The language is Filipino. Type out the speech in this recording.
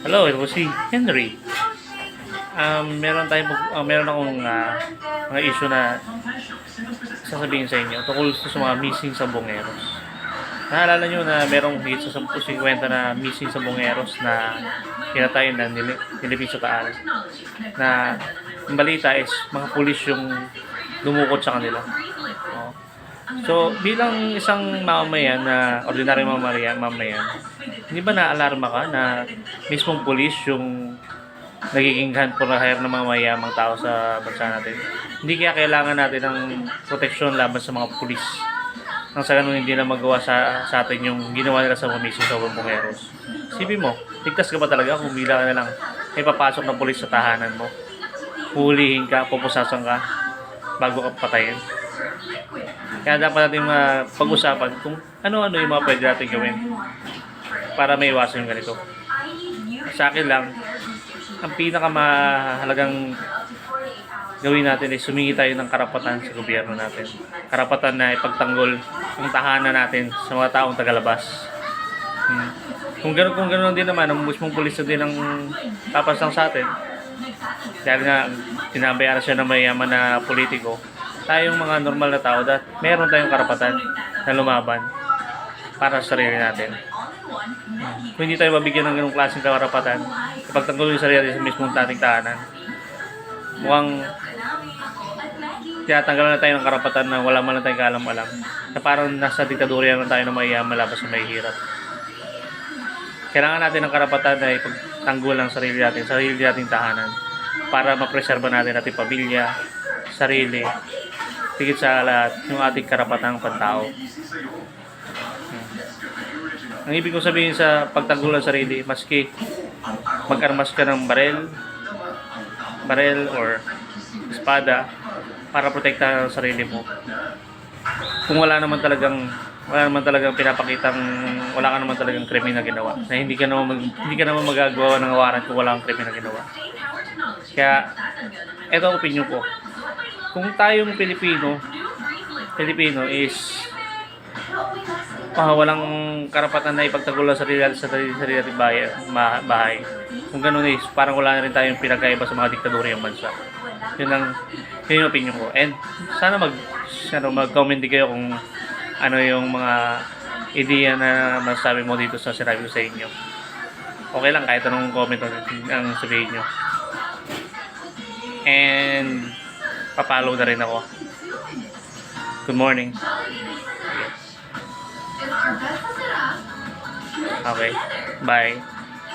Hello, ito po si Henry. Meron akong mga issue na sasabihin sa inyo tungkol sa mga missing sa Bongeros. Naalala nyo na merong higit sa 10-50 na missing sa Bongeros na pinatay na nilipid sa Taal. Na ang balita is mga pulis yung dumukot sa kanila. Oh. So, bilang isang mamamayan na ordinaryong mamamayan, hindi ba na-alarma ka na mismong pulis yung nagiging hand for hire ng mga mayamang tao sa bansa natin? Hindi kaya kailangan natin ng proteksyon laban sa mga pulis nang sa ganun hindi na magawa sa atin yung ginawa nila sa mga misyon sa Bongeros. Isipin mo, ligtas ka ba talaga kung bila ka na lang may papasok na pulis sa tahanan mo? Hulihin ka, pupusasan ka bago ka patayin. Kaya dapat natin pag-usapan kung ano-ano yung mga pwede natin gawin para may iwasan yung ganito. Sa akin lang, ang pinakamahalagang gawin natin ay sumingi tayo ng karapatan sa gobyerno natin. Karapatan na ipagtanggol ang tahanan natin sa mga taong tagalabas. Kung gano'n din naman, ang mismong pulis na din ang tapasang sa atin. Dahil nga, tinabayaran siya ng mayaman na politiko. Tayong mga normal na tao, meron tayong karapatan na lumaban para sa sarili natin. Kung hindi tayo mabigyan ng ganung klaseng karapatan, ipagtanggol yung sarili sa mismong dating tahanan, mukhang tinatanggalan na tayo ng karapatan na wala man lang tayong kaalam-alam, na parang nasa diktadura lang tayo na mayaman labas sa mahihirap. Kailangan natin ng karapatan na ipagtanggol ang sarili nating tahanan para mapreserba natin ating pamilya, sarili, tigit sa lahat yung ating karapatang pantao. Ang ibig kong sabihin sa pagtanggol ng sarili, maski mag-armas ka ng barel or espada para protektahan ang sarili mo. Kung wala naman talagang pinapakitang wala ka naman talagang krimen na ginawa, na hindi ka naman magagawa ng warrant kung wala kang krimen na ginawa. Kaya ito ang opinion ko. Kung tayong Pilipino is walang karapatan na ipagtanggol sa sarili nating bahay. Kung gano'n is parang wala na rin tayong pinagkaiba sa mga diktadura yung bansa. Yun yung opinion ko. And sana mag-comment din kayo kung ano yung mga ideya na masasabi mo dito sa sinabi ko sa inyo. Okay lang kahit anong comment ang sabihin nyo. And papalo na rin ako. Good morning. Okay. Bye.